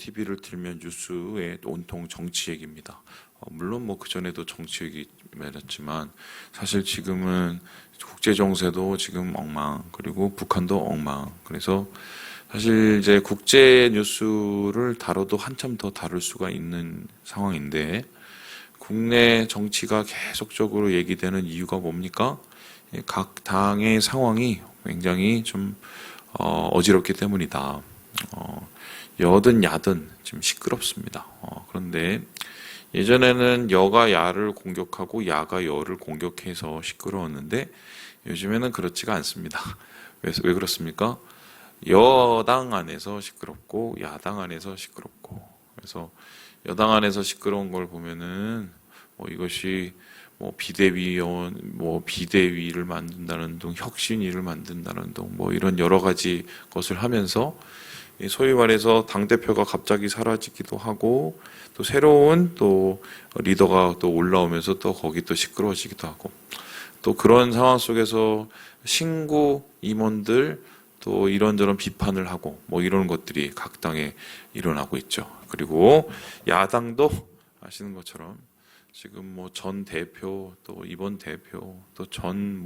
TV를 틀면 뉴스에 온통 정치 얘기입니다. 물론 뭐 그전에도 정치 얘기 많았지만 사실 지금은 국제 정세도 지금 엉망, 그리고 북한도 엉망. 그래서 사실 이제 국제 뉴스를 다뤄도 한참 더 다룰 수가 있는 상황인데, 국내 정치가 계속적으로 얘기되는 이유가 뭡니까? 각 당의 상황이 굉장히 좀 어지럽기 때문이다. 여든 야든 지금 시끄럽습니다. 그런데 예전에는 여가 야를 공격하고 야가 여를 공격해서 시끄러웠는데 요즘에는 그렇지가 않습니다. 왜 그렇습니까? 여당 안에서 시끄럽고 야당 안에서 시끄럽고, 그래서 여당 안에서 시끄러운 걸 보면은 이것이 비대위원, 비대위를 만든다는 등, 혁신위를 만든다는 등, 이런 여러 가지 것을 하면서 소위 말해서 당대표가 갑자기 사라지기도 하고, 또 새로운 또 리더가 또 올라오면서 또 거기 또 시끄러워지기도 하고, 또 그런 상황 속에서 신구 임원들 또 이런저런 비판을 하고 이런 것들이 각 당에 일어나고 있죠. 그리고 야당도 아시는 것처럼 지금 전 대표, 또 이번 대표, 또 전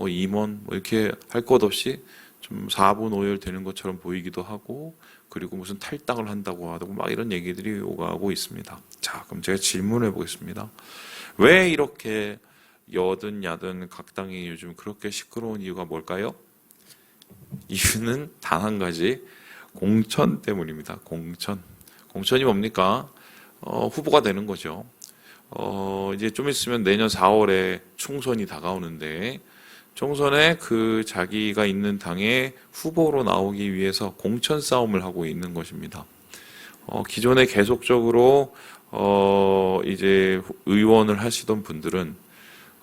임원 이렇게 할 것 없이 좀 4분 오열 되는 것처럼 보이기도 하고, 그리고 무슨 탈당을 한다고 하고 이런 얘기들이 오가고 있습니다. 자, 그럼 제가 질문해 보겠습니다. 왜 이렇게 여든 야든 각 당이 요즘 그렇게 시끄러운 이유가 뭘까요? 이유는 단 한 가지, 공천 때문입니다. 공천이 뭡니까? 후보가 되는 거죠. 이제 좀 있으면 내년 4월에 총선이 다가오는데, 총선에 자기가 있는 당의 후보로 나오기 위해서 공천 싸움을 하고 있는 것입니다. 기존에 계속적으로 이제 의원을 하시던 분들은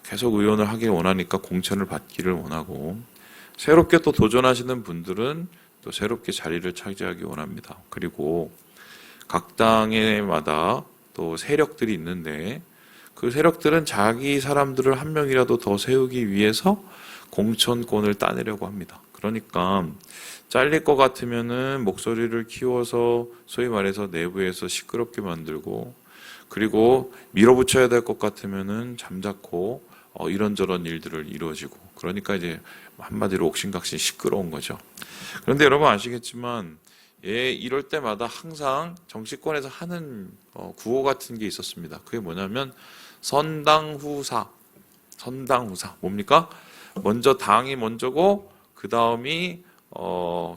계속 의원을 하길 원하니까 공천을 받기를 원하고, 새롭게 또 도전하시는 분들은 또 새롭게 자리를 차지하기 원합니다. 그리고 각 당에마다 또 세력들이 있는데, 그 세력들은 자기 사람들을 한 명이라도 더 세우기 위해서 공천권을 따내려고 합니다. 그러니까 잘릴 것 같으면은 목소리를 키워서 소위 말해서 내부에서 시끄럽게 만들고, 그리고 밀어붙여야 될 것 같으면은 잠자코 이런저런 일들을 이루어지고, 그러니까 이제 한마디로 옥신각신 시끄러운 거죠. 그런데 여러분 아시겠지만, 이럴 때마다 항상 정치권에서 하는 구호 같은 게 있었습니다. 그게 뭐냐면 선당후사. 뭡니까? 먼저 당이 먼저고 그 다음이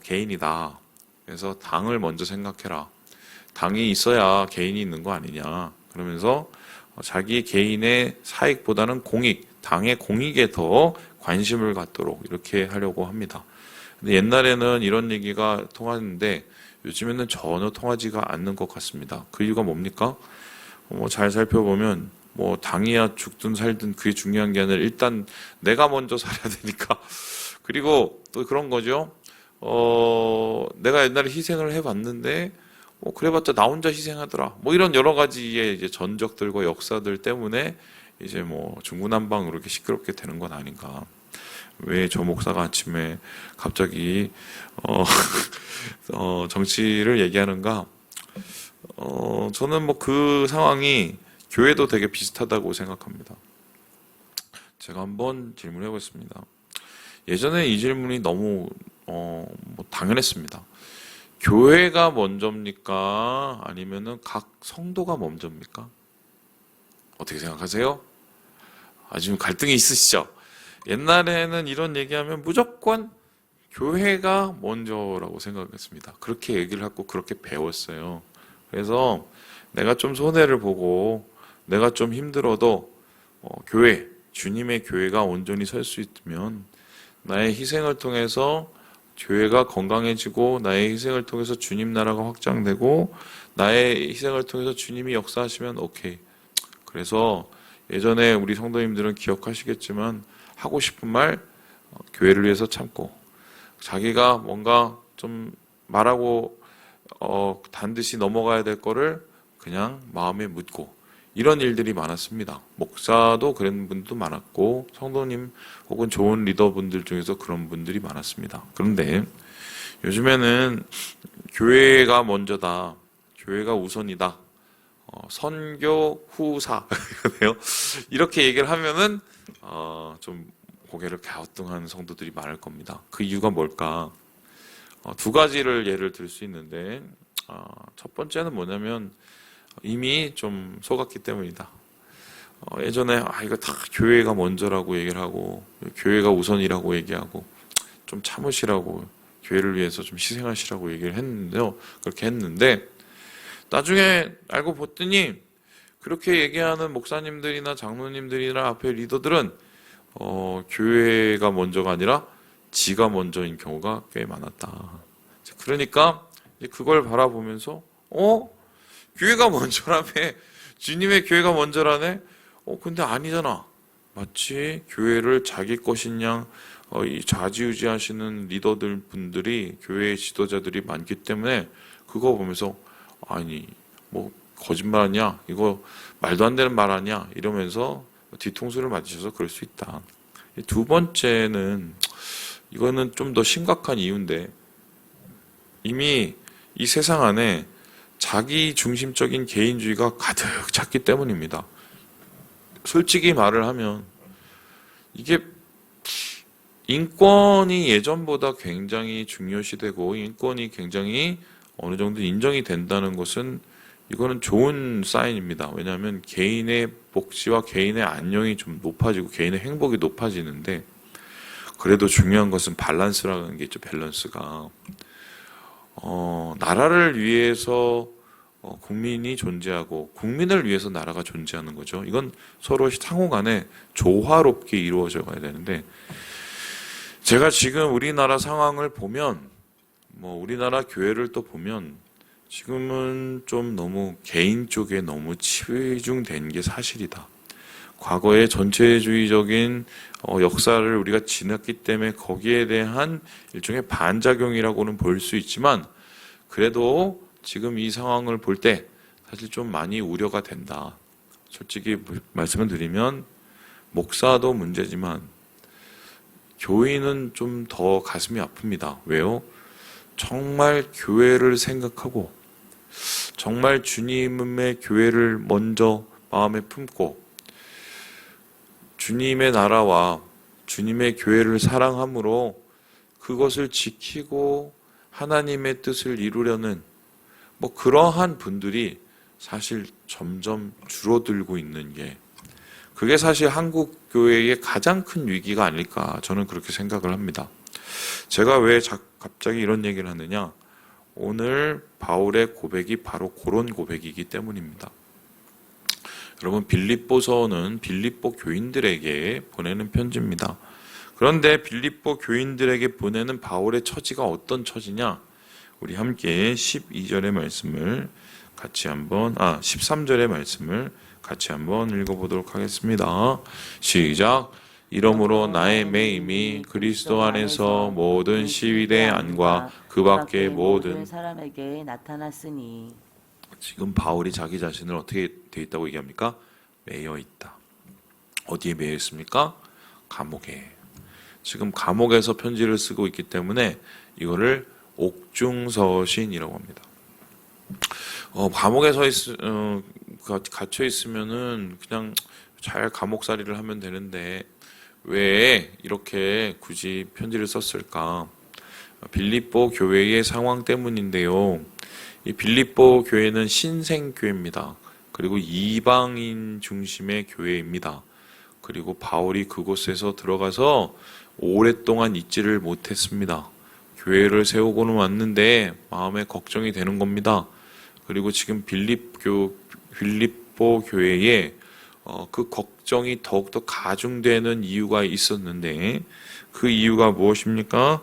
개인이다. 그래서 당을 먼저 생각해라. 당이 있어야 개인이 있는 거 아니냐. 그러면서 자기 개인의 사익보다는 공익, 당의 공익에 더 관심을 갖도록 이렇게 하려고 합니다. 근데 옛날에는 이런 얘기가 통하는데 요즘에는 전혀 통하지가 않는 것 같습니다. 그 이유가 뭡니까? 잘 살펴보면 당이야 죽든 살든 그게 중요한 게 아니라 일단 내가 먼저 살아야 되니까. 그리고 또 그런 거죠. 내가 옛날에 희생을 해봤는데 그래봤자 나 혼자 희생하더라. 이런 여러 가지의 이제 전적들과 역사들 때문에 이제 중구난방으로 이렇게 시끄럽게 되는 건 아닌가. 왜 저 목사가 아침에 갑자기 정치를 얘기하는가? 저는 그 상황이 교회도 되게 비슷하다고 생각합니다. 제가 한번 질문해 보겠습니다. 예전에 이 질문이 너무 당연했습니다. 교회가 먼저입니까? 아니면은 각 성도가 먼저입니까? 어떻게 생각하세요? 지금 갈등이 있으시죠? 옛날에는 이런 얘기하면 무조건 교회가 먼저라고 생각했습니다. 그렇게 얘기를 하고 그렇게 배웠어요. 그래서 내가 좀 손해를 보고 내가 좀 힘들어도 주님의 교회가 온전히 설 수 있으면 나의 희생을 통해서 교회가 건강해지고, 나의 희생을 통해서 주님 나라가 확장되고, 나의 희생을 통해서 주님이 역사하시면 오케이. 그래서 예전에 우리 성도님들은 기억하시겠지만 하고 싶은 말 교회를 위해서 참고, 자기가 뭔가 좀 말하고 반드시 넘어가야 될 거를 그냥 마음에 묻고, 이런 일들이 많았습니다. 목사도 그런 분도 많았고 성도님 혹은 좋은 리더분들 중에서 그런 분들이 많았습니다. 그런데 요즘에는 교회가 먼저다, 교회가 우선이다. 선교 후사 이렇게 얘기를 하면은 좀 고개를 갸우뚱하는 성도들이 많을 겁니다. 그 이유가 뭘까? 두 가지를 예를 들 수 있는데 첫 번째는 뭐냐면 이미 좀 속았기 때문이다. 예전에 이거 다 교회가 먼저라고 얘기를 하고 교회가 우선이라고 얘기하고 좀 참으시라고 교회를 위해서 좀 희생하시라고 얘기를 했는데요. 그렇게 했는데 나중에 알고 봤더니 그렇게 얘기하는 목사님들이나 장로님들이나 앞에 리더들은 교회가 먼저가 아니라 지가 먼저인 경우가 꽤 많았다. 그러니까 그걸 바라보면서 교회가 먼저라며 주님의 교회가 먼저라네. 근데 아니잖아. 마치 교회를 자기 것인 양 좌지우지하시는 리더들 분들이 교회의 지도자들이 많기 때문에 그거 보면서 아니 뭐 거짓말 아니야? 이거 말도 안 되는 말 아니야? 이러면서 뒤통수를 맞으셔서 그럴 수 있다. 두 번째는 이거는 좀 더 심각한 이유인데 이미 이 세상 안에 자기 중심적인 개인주의가 가득 찼기 때문입니다. 솔직히 말을 하면 이게 인권이 예전보다 굉장히 중요시되고 인권이 굉장히 어느 정도 인정이 된다는 것은 이거는 좋은 사인입니다. 왜냐하면 개인의 복지와 개인의 안녕이 좀 높아지고 개인의 행복이 높아지는데 그래도 중요한 것은 밸런스라는 게 있죠. 밸런스가 나라를 위해서 국민이 존재하고 국민을 위해서 나라가 존재하는 거죠. 이건 서로 상호간에 조화롭게 이루어져 가야 되는데 제가 지금 우리나라 상황을 보면 우리나라 교회를 또 보면 지금은 좀 너무 개인 쪽에 너무 치중된 게 사실이다. 과거의 전체주의적인 역사를 우리가 지났기 때문에 거기에 대한 일종의 반작용이라고는 볼 수 있지만 그래도 지금 이 상황을 볼 때 사실 좀 많이 우려가 된다. 솔직히 말씀을 드리면 목사도 문제지만 교인은 좀 더 가슴이 아픕니다. 왜요? 정말 교회를 생각하고 정말 주님의 교회를 먼저 마음에 품고 주님의 나라와 주님의 교회를 사랑함으로 그것을 지키고 하나님의 뜻을 이루려는 그러한 분들이 사실 점점 줄어들고 있는 게 그게 사실 한국 교회의 가장 큰 위기가 아닐까 저는 그렇게 생각을 합니다. 제가 왜 갑자기 이런 얘기를 하느냐? 오늘 바울의 고백이 바로 그런 고백이기 때문입니다. 여러분 빌립보서는 빌립보 교인들에게 보내는 편지입니다. 그런데 빌립보 교인들에게 보내는 바울의 처지가 어떤 처지냐? 우리 함께 12절의 말씀을 같이 한번 13절의 말씀을 같이 한번 읽어보도록 하겠습니다. 시작. 이러므로 나의 매임이 그리스도 안에서 모든 시위대 안과 그 밖의 모든 사람에게 나타났으니. 지금 바울이 자기 자신을 어떻게 되어 있다고 얘기합니까? 매여 있다. 어디에 매여 있습니까? 감옥에. 지금 감옥에서 편지를 쓰고 있기 때문에 이거를 옥중서신이라고 합니다. 감옥에 갇혀 있으면은 그냥 잘 감옥살이를 하면 되는데 왜 이렇게 굳이 편지를 썼을까? 빌립보 교회의 상황 때문인데요. 이 빌립보 교회는 신생교회입니다. 그리고 이방인 중심의 교회입니다. 그리고 바울이 그곳에서 들어가서 오랫동안 있지를 못했습니다. 교회를 세우고는 왔는데 마음에 걱정이 되는 겁니다. 그리고 지금 빌립보 교회에 그 걱정이 더욱더 가중되는 이유가 있었는데 그 이유가 무엇입니까?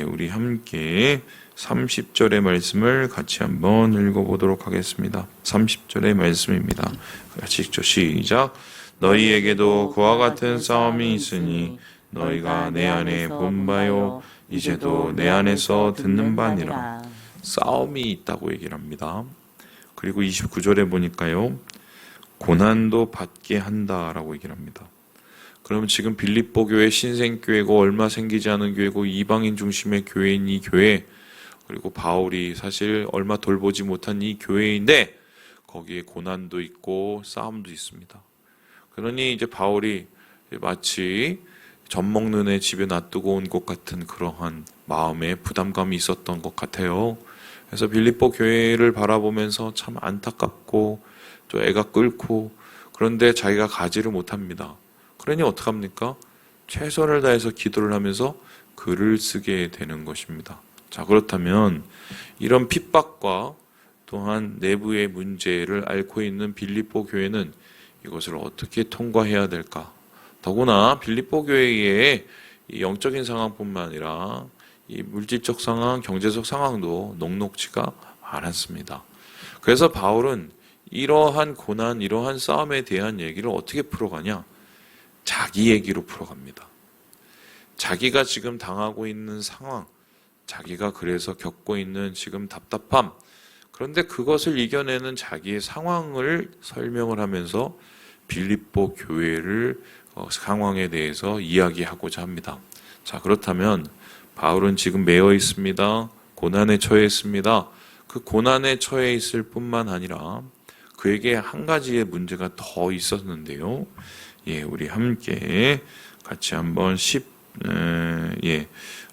우리 함께 30절의 말씀을 같이 한번 읽어보도록 하겠습니다. 30절의 말씀입니다. 같이 읽죠. 시작. 너희에게도 그와 같은 싸움이 있으니 너희가 내 안에 본 바요 이제도 내 안에서 듣는 바니라. 싸움이 있다고 얘기를 합니다. 그리고 29절에 보니까요. 고난도 받게 한다라고 얘기를 합니다. 그러면 지금 빌립보 교회 신생교회고 얼마 생기지 않은 교회고 이방인 중심의 교회인 이 교회 그리고 바울이 사실 얼마 돌보지 못한 이 교회인데 거기에 고난도 있고 싸움도 있습니다. 그러니 이제 바울이 마치 젖 먹는 애 집에 놔두고 온 것 같은 그러한 마음에 부담감이 있었던 것 같아요. 그래서 빌립보 교회를 바라보면서 참 안타깝고 또 애가 끓고 그런데 자기가 가지를 못합니다. 그러니 어떡합니까? 최선을 다해서 기도를 하면서 글을 쓰게 되는 것입니다. 자, 그렇다면 이런 핍박과 또한 내부의 문제를 앓고 있는 빌립보 교회는 이것을 어떻게 통과해야 될까? 더구나 빌립보 교회의 이 영적인 상황뿐만 아니라 이 물질적 상황, 경제적 상황도 녹록지가 않았습니다. 그래서 바울은 이러한 고난, 이러한 싸움에 대한 얘기를 어떻게 풀어가냐? 자기 얘기로 풀어갑니다. 자기가 지금 당하고 있는 상황, 자기가 그래서 겪고 있는 지금 답답함, 그런데 그것을 이겨내는 자기의 상황을 설명을 하면서 빌립보 교회를 상황에 대해서 이야기하고자 합니다. 자, 그렇다면 바울은 지금 매여 있습니다. 고난에 처해 있습니다. 그 고난에 처해 있을 뿐만 아니라 그에게 한 가지의 문제가 더 있었는데요. 예, 우리 함께 같이 한번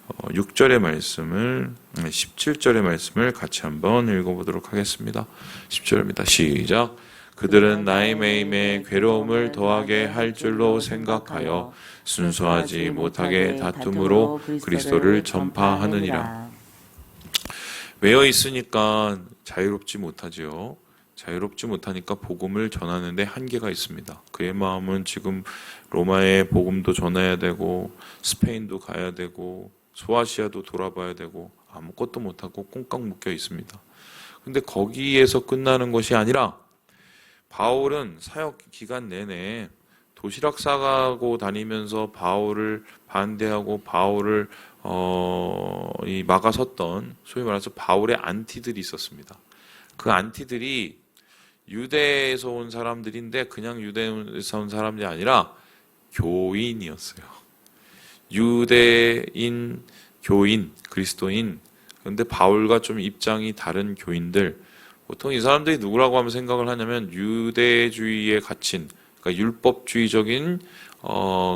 6절의 말씀을 17절의 말씀을 같이 한번 읽어보도록 하겠습니다. 10절입니다. 시작. 그들은 나의 매임에 괴로움을 더하게 할 줄로 생각하여 순수하지 못하게 다툼으로 그리스도를 전파하느니라. 매여 있으니까 자유롭지 못하지요. 자유롭지 못하니까 복음을 전하는데 한계가 있습니다. 그의 마음은 지금 로마의 복음도 전해야 되고 스페인도 가야 되고 소아시아도 돌아봐야 되고 아무것도 못하고 꽁깍 묶여 있습니다. 근데 거기에서 끝나는 것이 아니라 바울은 사역 기간 내내 도시락 싸가고 다니면서 바울을 반대하고 바울을 막아섰던 소위 말해서 바울의 안티들이 있었습니다. 그 안티들이 유대에서 온 사람들인데 그냥 유대에서 온 사람이 아니라 교인이었어요. 유대인, 교인, 그리스도인. 그런데 바울과 좀 입장이 다른 교인들. 보통 이 사람들이 누구라고 하면 생각을 하냐면 유대주의에 갇힌, 그러니까 율법주의적인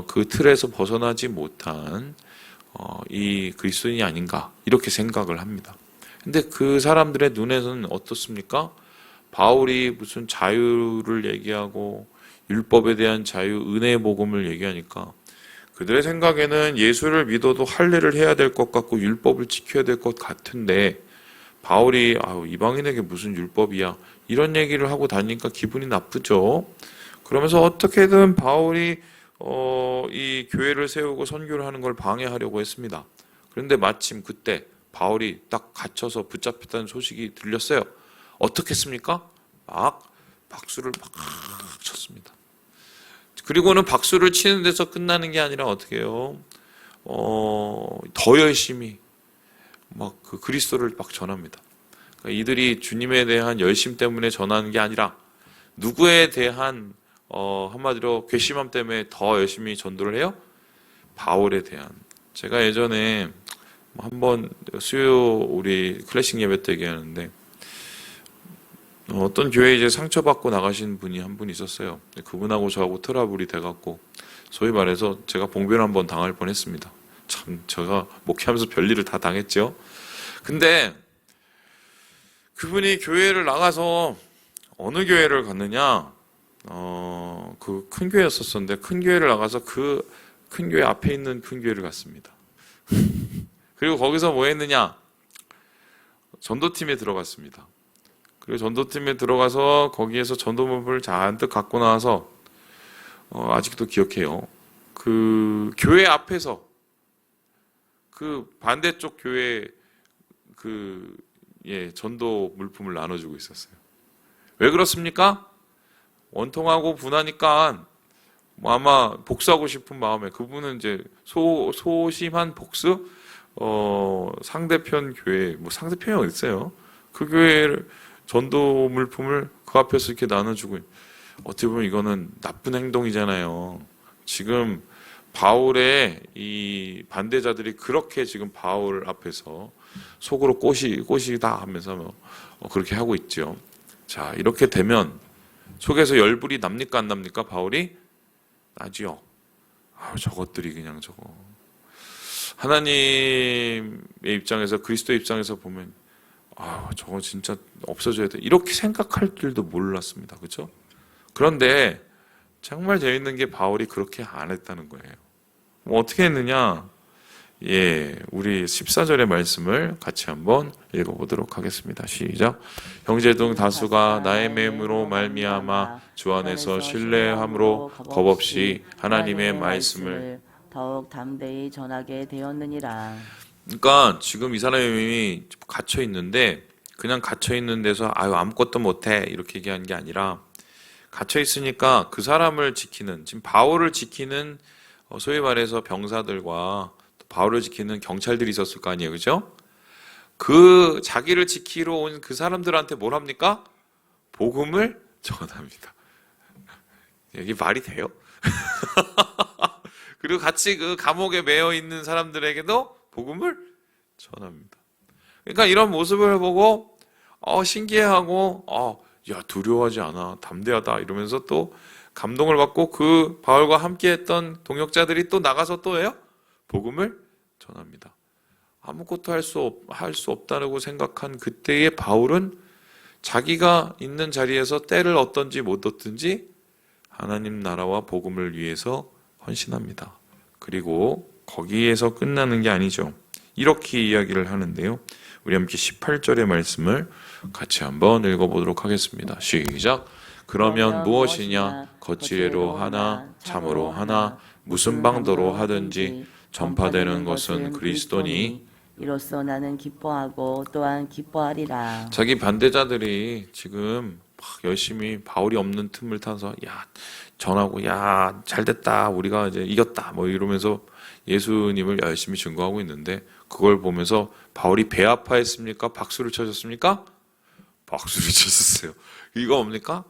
그 틀에서 벗어나지 못한 이 그리스도인이 아닌가 이렇게 생각을 합니다. 근데 그 사람들의 눈에서는 어떻습니까? 바울이 무슨 자유를 얘기하고 율법에 대한 자유, 은혜의 복음을 얘기하니까 그들의 생각에는 예수를 믿어도 할례를 해야 될 것 같고 율법을 지켜야 될 것 같은데 바울이 이방인에게 무슨 율법이야 이런 얘기를 하고 다니니까 기분이 나쁘죠. 그러면서 어떻게든 바울이 이 교회를 세우고 선교를 하는 걸 방해하려고 했습니다. 그런데 마침 그때 바울이 딱 갇혀서 붙잡혔다는 소식이 들렸어요. 어떻게 했습니까? 막 박수를 막 쳤습니다. 그리고는 박수를 치는 데서 끝나는 게 아니라 어떻게 해요? 더 열심히 막 그 그리스도를 막 전합니다. 그러니까 이들이 주님에 대한 열심 때문에 전하는 게 아니라 누구에 대한 한마디로 괘씸함 때문에 더 열심히 전도를 해요? 바울에 대한. 제가 예전에 한번 수요 우리 클래식 예배 때 얘기하는데 어떤 교회에 이제 상처받고 나가신 분이 한 분 있었어요. 그분하고 저하고 트러블이 돼갖고 소위 말해서 제가 봉변 한번 당할 뻔했습니다. 참 제가 목회하면서 별일을 다 당했죠. 근데 그분이 교회를 나가서 어느 교회를 갔느냐? 그 큰 교회였었는데 큰 교회를 나가서 그 큰 교회 앞에 있는 큰 교회를 갔습니다. 그리고 거기서 뭐 했느냐? 전도팀에 들어갔습니다. 그리고 전도팀에 들어가서 거기에서 전도물을 잔뜩 갖고 나와서 아직도 기억해요. 그 교회 앞에서 그 반대쪽 교회 전도 물품을 나눠주고 있었어요. 왜 그렇습니까? 원통하고 분하니까 아마 복수하고 싶은 마음에 그분은 이제 소심한 복수 상대편 교회 상대편이 어디 있어요? 그 교회를 전도 물품을 그 앞에서 이렇게 나눠주고 어떻게 보면 이거는 나쁜 행동이잖아요. 지금 바울의 이 반대자들이 그렇게 지금 바울 앞에서 속으로 꽃이다 하면서 그렇게 하고 있죠. 자, 이렇게 되면 속에서 열불이 납니까 안 납니까? 바울이 나지요. 저것들이 그냥 저거. 하나님의 입장에서, 그리스도의 입장에서 보면 저거 진짜 없어져야 돼. 이렇게 생각할 줄도 몰랐습니다. 그렇죠? 그런데 정말 재밌는 게 바울이 그렇게 안 했다는 거예요. 어떻게 했느냐? 우리 14절의 말씀을 같이 한번 읽어보도록 하겠습니다. 시작. 형제중 다수가 나의 맴으로 말미암아 주 안에서 신뢰함으로 겁없이 하나님의 말씀을 더욱 담대히 전하게 되었느니라. 그러니까 지금 이 사람이 갇혀 있는데 그냥 갇혀 있는 데서 아무것도 못해 이렇게 얘기하는 게 아니라 갇혀 있으니까 그 사람을 지키는, 지금 바울을 지키는 소위 말해서 병사들과 또 바울을 지키는 경찰들이 있었을 거 아니에요, 그죠? 그 자기를 지키러 온 그 사람들한테 뭘 합니까? 복음을 전합니다. 이게 말이 돼요? 그리고 같이 그 감옥에 매여 있는 사람들에게도 복음을 전합니다. 그러니까 이런 모습을 보고 신기해하고 야, 두려워하지 않아, 담대하다 이러면서 또 감동을 받고 그 바울과 함께했던 동역자들이 또 나가서 또 해요? 복음을 전합니다. 아무것도 할 수 없다고 생각한 그때의 바울은 자기가 있는 자리에서 때를 얻든지 못 얻든지 하나님 나라와 복음을 위해서 헌신합니다. 그리고 거기에서 끝나는 게 아니죠. 이렇게 이야기를 하는데요. 우리 함께 18절의 말씀을 같이 한번 읽어보도록 하겠습니다. 시작. 그러면 무엇이냐? 거칠애로 하나, 참으로 하나, 무슨 방도로 하든지 전파되는 것은 그리스도니 이로써 나는 기뻐하고 또한 기뻐하리라. 자기 반대자들이 지금 막 열심히 바울이 없는 틈을 타서 전하고 잘됐다, 우리가 이제 이겼다 이러면서 예수님을 열심히 증거하고 있는데 그걸 보면서 바울이 배 아파했습니까? 박수를 쳐줬습니까? 박수를 쳤었어요. 이거 뭡니까?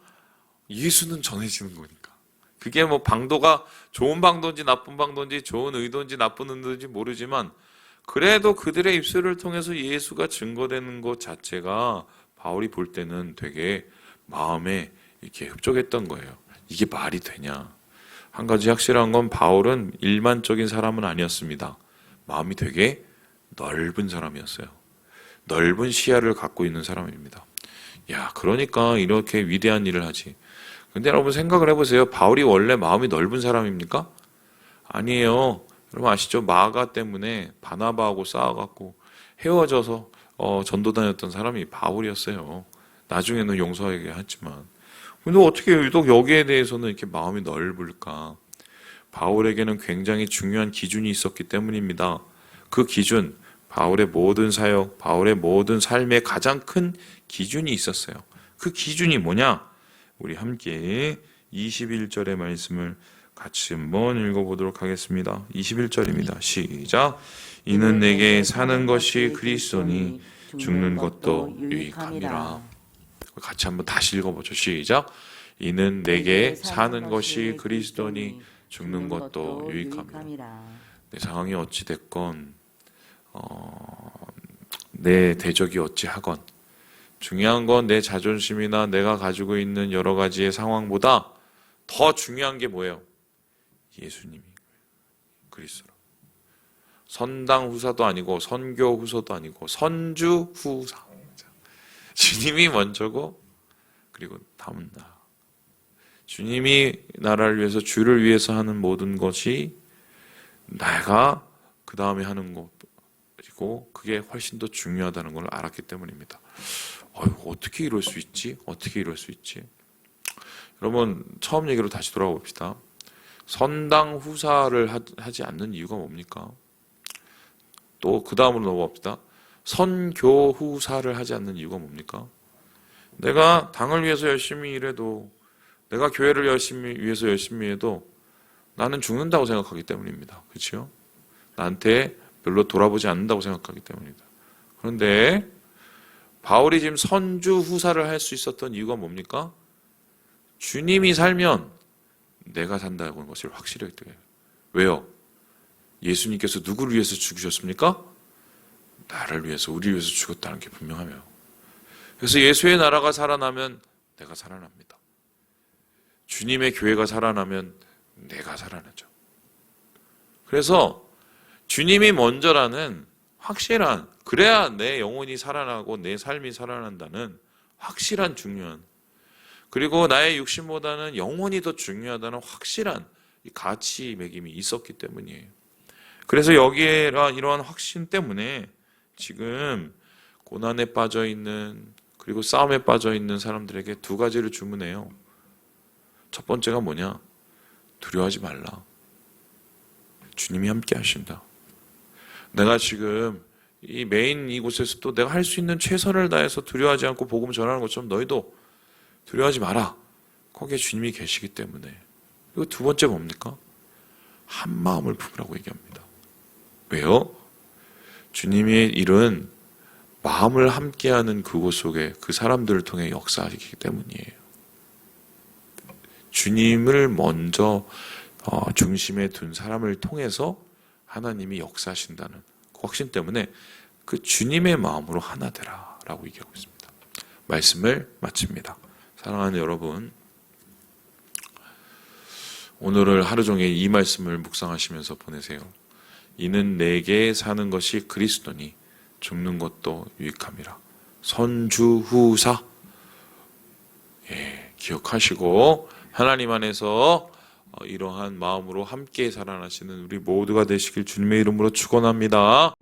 예수는 전해지는 거니까. 그게 방도가 좋은 방도인지 나쁜 방도인지 좋은 의도인지 나쁜 의도인지 모르지만 그래도 그들의 입술을 통해서 예수가 증거되는 것 자체가 바울이 볼 때는 되게 마음에 이렇게 흡족했던 거예요. 이게 말이 되냐? 한 가지 확실한 건 바울은 일반적인 사람은 아니었습니다. 마음이 되게 넓은 사람이었어요. 넓은 시야를 갖고 있는 사람입니다. 그러니까 이렇게 위대한 일을 하지. 근데 여러분 생각을 해보세요. 바울이 원래 마음이 넓은 사람입니까? 아니에요. 여러분 아시죠? 마가 때문에 바나바하고 싸워갖고 헤어져서 전도 다녔던 사람이 바울이었어요. 나중에는 용서하게 했지만. 근데 어떻게 유독 여기에 대해서는 이렇게 마음이 넓을까? 바울에게는 굉장히 중요한 기준이 있었기 때문입니다. 그 기준, 바울의 모든 사역, 바울의 모든 삶의 가장 큰 기준이 있었어요. 그 기준이 뭐냐? 우리 함께 21절의 말씀을 같이 한번 읽어보도록 하겠습니다. 21절입니다. 시작. 이는 내게 사는 것이 그리스도니 죽는 것도 유익함이라. 같이 한번 다시 읽어보죠. 시작. 이는 내게 사는 것이 그리스도니 죽는 것도 유익함이라. 내 상황이 어찌 됐건 내 대적이 어찌하건 중요한 건 내 자존심이나 내가 가지고 있는 여러 가지의 상황보다 더 중요한 게 뭐예요? 예수님이 그리스도. 선당 후사도 아니고 선교 후사도 아니고 선주 후사. 주님이 먼저고 그리고 다음은 나. 주님이 나라를 위해서 주를 위해서 하는 모든 것이 내가 그 다음에 하는 것이고 그게 훨씬 더 중요하다는 걸 알았기 때문입니다. 어떻게 이럴 수 있지? 어떻게 이럴 수 있지? 여러분 처음 얘기로 다시 돌아가 봅시다. 선당 후사를 하지 않는 이유가 뭡니까? 또 그 다음으로 넘어갑시다. 선교 후사를 하지 않는 이유가 뭡니까? 내가 당을 위해서 열심히 일해도 내가 교회를 위해서 열심히 해도 나는 죽는다고 생각하기 때문입니다. 그렇죠? 나한테 별로 돌아보지 않는다고 생각하기 때문입니다. 그런데 바울이 지금 선주 후사를 할 수 있었던 이유가 뭡니까? 주님이 살면 내가 산다는 것을 확실히 했대요. 왜요? 예수님께서 누구를 위해서 죽으셨습니까? 나를 위해서, 우리를 위해서 죽었다는 게 분명하며, 그래서 예수의 나라가 살아나면 내가 살아납니다. 주님의 교회가 살아나면 내가 살아나죠. 그래서 주님이 먼저라는 확실한, 그래야 내 영혼이 살아나고 내 삶이 살아난다는 확실한 중요한, 그리고 나의 육신보다는 영혼이 더 중요하다는 확실한 이 가치 매김이 있었기 때문이에요. 그래서 여기에 이러한 확신 때문에 지금 고난에 빠져 있는, 그리고 싸움에 빠져 있는 사람들에게 두 가지를 주문해요. 첫 번째가 뭐냐? 두려워하지 말라. 주님이 함께 하신다. 내가 지금 이 메인 이곳에서도 내가 할 수 있는 최선을 다해서 두려워하지 않고 복음 전하는 것처럼 너희도 두려워하지 마라. 거기에 주님이 계시기 때문에. 그리고 두 번째 뭡니까? 한 마음을 품으라고 얘기합니다. 왜요? 주님의 일은 마음을 함께하는 그곳 속에 그 사람들을 통해 역사하기 때문이에요. 주님을 먼저 중심에 둔 사람을 통해서 하나님이 역사하신다는 그 확신 때문에 그 주님의 마음으로 하나 되라 라고 얘기하고 있습니다. 말씀을 마칩니다. 사랑하는 여러분, 오늘을 하루 종일 이 말씀을 묵상하시면서 보내세요. 이는 내게 사는 것이 그리스도니 죽는 것도 유익함이라. 선주후사, 기억하시고 하나님 안에서 이러한 마음으로 함께 살아나시는 우리 모두가 되시길 주님의 이름으로 축원합니다.